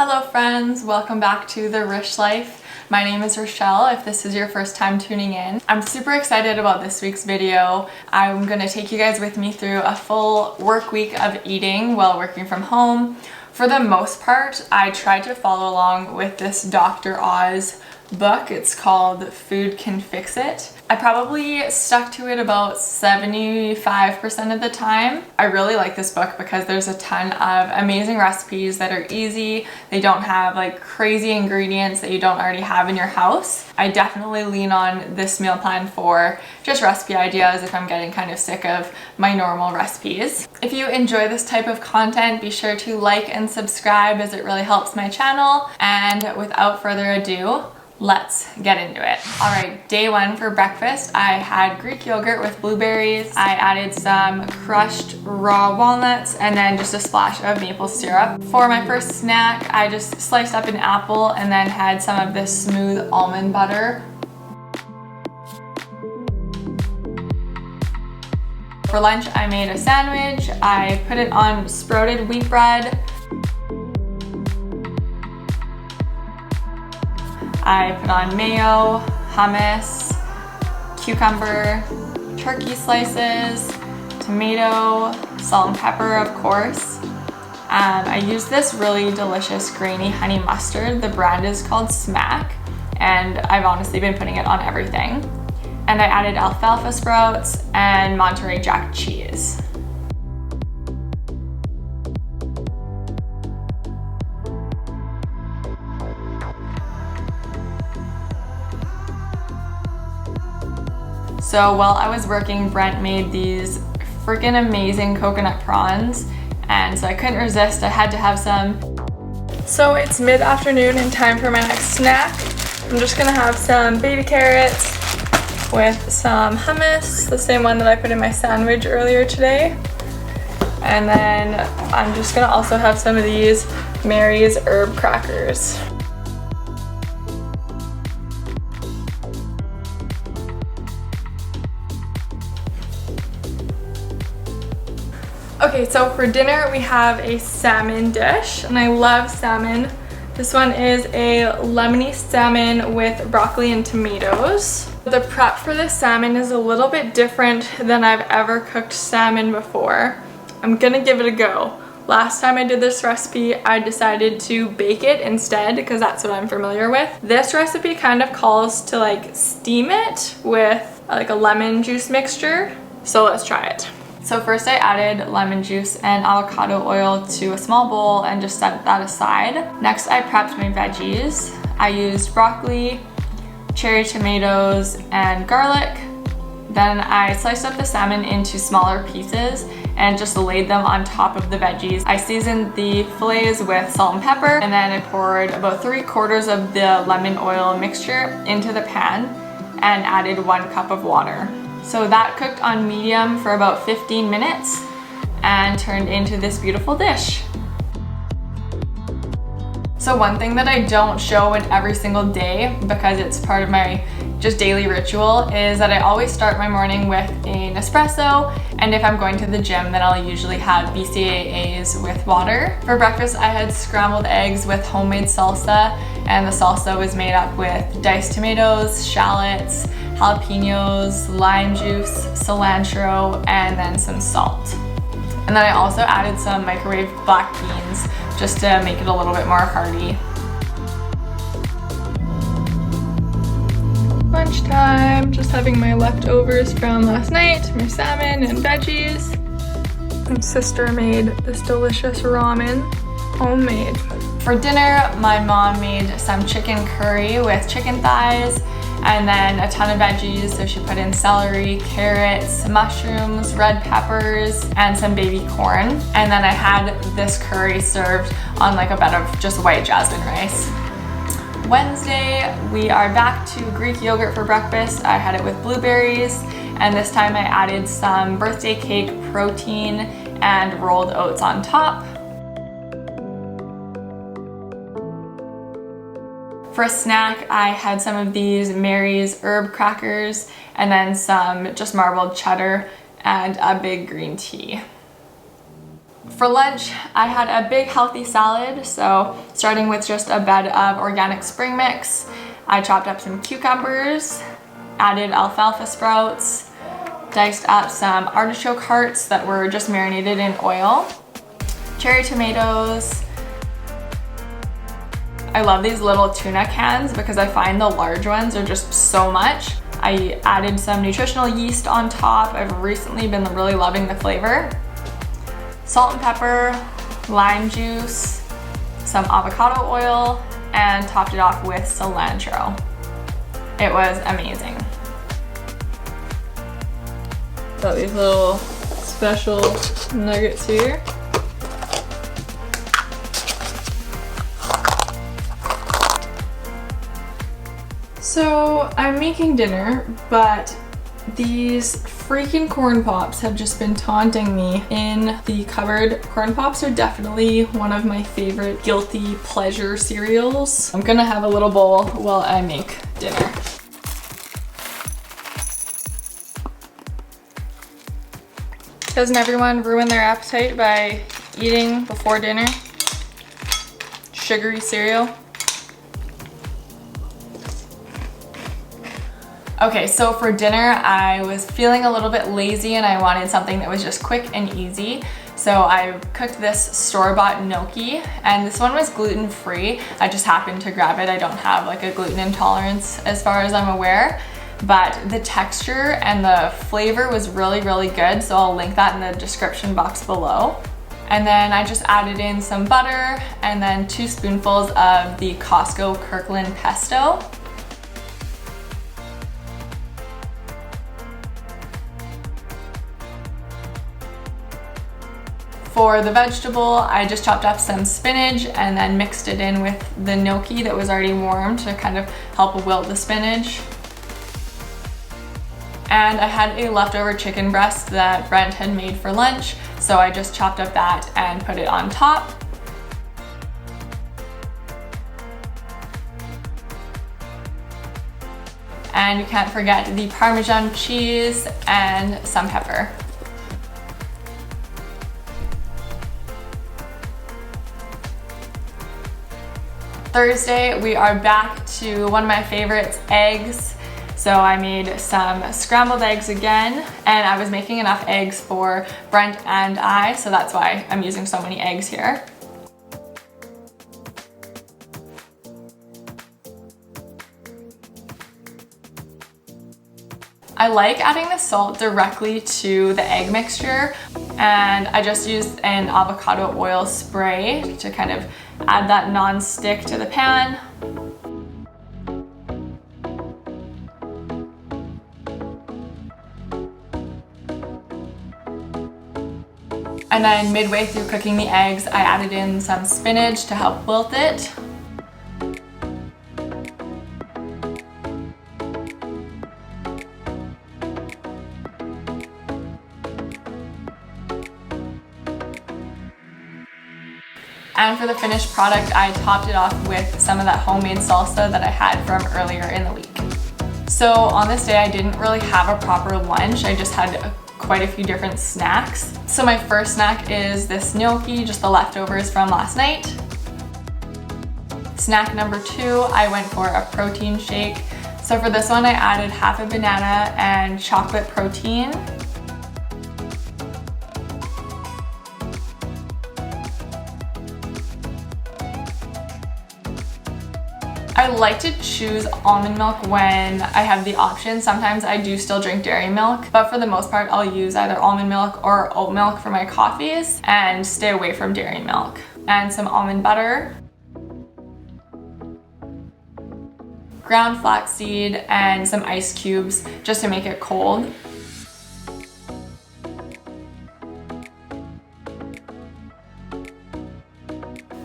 Hello friends, welcome back to The Rish Life. My name is Rochelle if this is your first time tuning in. I'm super excited about this week's video. I'm going to take you guys with me through a full work week of eating while working from home. For the most part, I tried to follow along with this Dr. Oz book. It's called Food Can Fix It. I probably stuck to it about 75% of the time. I really like this book because there's a ton of amazing recipes that are easy. They don't have like crazy ingredients that you don't already have in your house. I definitely lean on this meal plan for just recipe ideas if I'm getting kind of sick of my normal recipes. If you enjoy this type of content, be sure to like and subscribe as it really helps my channel. And without further ado, let's get into it. All right, day one for breakfast, I had Greek yogurt with blueberries. I added some crushed raw walnuts and then just a splash of maple syrup. For my first snack, I just sliced up an apple and then had some of this smooth almond butter. For lunch, I made a sandwich. I put it on sprouted wheat bread. I put on mayo, hummus, cucumber, turkey slices, tomato, salt and pepper, of course. I used this really delicious grainy honey mustard. The brand is called Smack, and I've honestly been putting it on everything. And I added alfalfa sprouts and Monterey Jack cheese. So while I was working, Brent made these freaking amazing coconut prawns, and so I couldn't resist, I had to have some. So it's mid-afternoon and time for my next snack. I'm just gonna have some baby carrots with some hummus, the same one that I put in my sandwich earlier today. And then I'm just gonna also have some of these Mary's herb crackers. Okay, so for dinner we have a salmon dish, and I love salmon. This one is a lemony salmon with broccoli and tomatoes. The prep for this salmon is a little bit different than I've ever cooked salmon before. I'm gonna give it a go. Last time I did this recipe, I decided to bake it instead because that's what I'm familiar with. This recipe kind of calls to like steam it with like a lemon juice mixture. So let's try it. So first I added lemon juice and avocado oil to a small bowl and just set that aside. Next I prepped my veggies. I used broccoli, cherry tomatoes, and garlic. Then I sliced up the salmon into smaller pieces and just laid them on top of the veggies. I seasoned the fillets with salt and pepper, and then I poured about 3/4 of the lemon oil mixture into the pan and added 1 cup of water. So that cooked on medium for about 15 minutes and turned into this beautiful dish. So one thing that I don't show in every single day because it's part of my just daily ritual is that I always start my morning with an espresso, and if I'm going to the gym then I'll usually have BCAAs with water. For breakfast I had scrambled eggs with homemade salsa, and the salsa was made up with diced tomatoes, shallots, jalapenos, lime juice, cilantro, and then some salt. And then I also added some microwaved black beans just to make it a little bit more hearty. Lunchtime, just having my leftovers from last night, my salmon and veggies. And sister made this delicious ramen, homemade. For dinner, my mom made some chicken curry with chicken thighs and then a ton of veggies. So she put in celery, carrots, mushrooms, red peppers, and some baby corn. And then I had this curry served on like a bed of just white jasmine rice. Wednesday, we are back to Greek yogurt for breakfast. I had it with blueberries, and this time I added some birthday cake protein and rolled oats on top. For a snack, I had some of these Mary's herb crackers and then some just marbled cheddar and a big green tea. For lunch, I had a big healthy salad, so starting with just a bed of organic spring mix. I chopped up some cucumbers, added alfalfa sprouts, diced up some artichoke hearts that were just marinated in oil, cherry tomatoes. I love these little tuna cans because I find the large ones are just so much. I added some nutritional yeast on top. I've recently been really loving the flavor. Salt and pepper, lime juice, some avocado oil, and topped it off with cilantro. It was amazing. Got these little special nuggets here. So I'm making dinner, but these freaking corn pops have just been taunting me in the cupboard. Corn pops are definitely one of my favorite guilty pleasure cereals. I'm gonna have a little bowl while I make dinner. Doesn't everyone ruin their appetite by eating before dinner? Sugary cereal. Okay, so for dinner, I was feeling a little bit lazy and I wanted something that was just quick and easy. So I cooked this store-bought gnocchi, and this one was gluten-free. I just happened to grab it. I don't have like a gluten intolerance as far as I'm aware, but the texture and the flavor was really, really good. So I'll link that in the description box below. And then I just added in some butter and then 2 spoonfuls of the Costco Kirkland pesto. For the vegetable, I just chopped up some spinach and then mixed it in with the gnocchi that was already warm to kind of help wilt the spinach. And I had a leftover chicken breast that Brent had made for lunch, so I just chopped up that and put it on top. And you can't forget the Parmesan cheese and some pepper. Thursday, we are back to one of my favorites, eggs. So I made some scrambled eggs again, and I was making enough eggs for Brent and I, so that's why I'm using so many eggs here. I like adding the salt directly to the egg mixture, and I just used an avocado oil spray to kind of add that non-stick to the pan. And then midway through cooking the eggs, I added in some spinach to help wilt it. And for the finished product, I topped it off with some of that homemade salsa that I had from earlier in the week. So on this day, I didn't really have a proper lunch. I just had quite a few different snacks. So my first snack is this gnocchi, just the leftovers from last night. Snack number 2, I went for a protein shake. So for this one, I added half a banana and chocolate protein. I like to choose almond milk when I have the option. Sometimes I do still drink dairy milk, but for the most part, I'll use either almond milk or oat milk for my coffees and stay away from dairy milk. And some almond butter, ground flaxseed, and some ice cubes just to make it cold.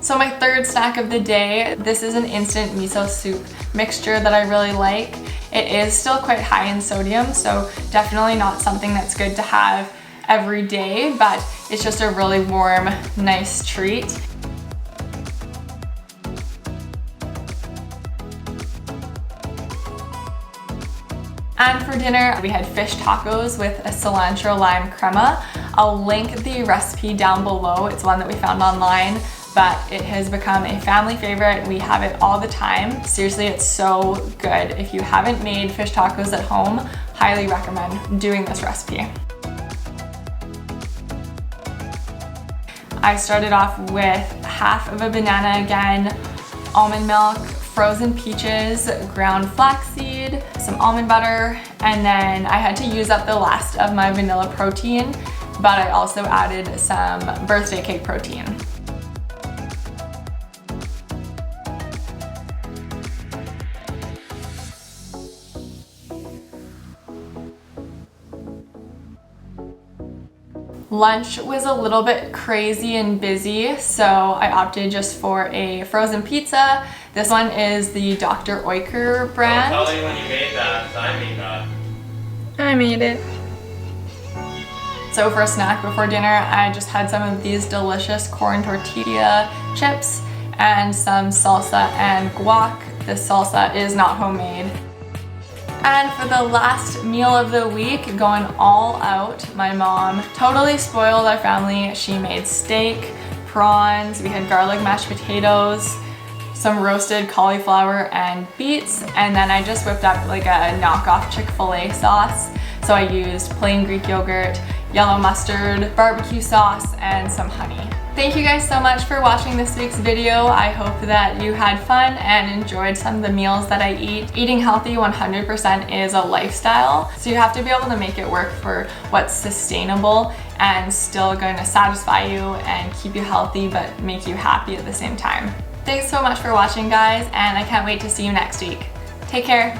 So my third snack of the day, this is an instant miso soup mixture that I really like. It is still quite high in sodium, so definitely not something that's good to have every day, but it's just a really warm, nice treat. And for dinner, we had fish tacos with a cilantro lime crema. I'll link the recipe down below. It's one that we found online, but it has become a family favorite. We have it all the time. Seriously, it's so good. If you haven't made fish tacos at home, highly recommend doing this recipe. I started off with half of a banana again, almond milk, frozen peaches, ground flaxseed, some almond butter, and then I had to use up the last of my vanilla protein, but I also added some birthday cake protein. Lunch was a little bit crazy and busy, so I opted just for a frozen pizza. This one is the Dr. Oetker brand. Don't tell me when you made that, 'cause I made that. I made it. So for a snack before dinner, I just had some of these delicious corn tortilla chips and some salsa and guac. This salsa is not homemade. And for the last meal of the week, going all out, my mom totally spoiled our family. She made steak, prawns, we had garlic mashed potatoes, some roasted cauliflower and beets, and then I just whipped up like a knockoff Chick-fil-A sauce. So I used plain Greek yogurt, yellow mustard, barbecue sauce, and some honey. Thank you guys so much for watching this week's video. I hope that you had fun and enjoyed some of the meals that I eat. Eating healthy 100% is a lifestyle, so you have to be able to make it work for what's sustainable and still going to satisfy you and keep you healthy but make you happy at the same time. Thanks so much for watching, guys, and I can't wait to see you next week. Take care.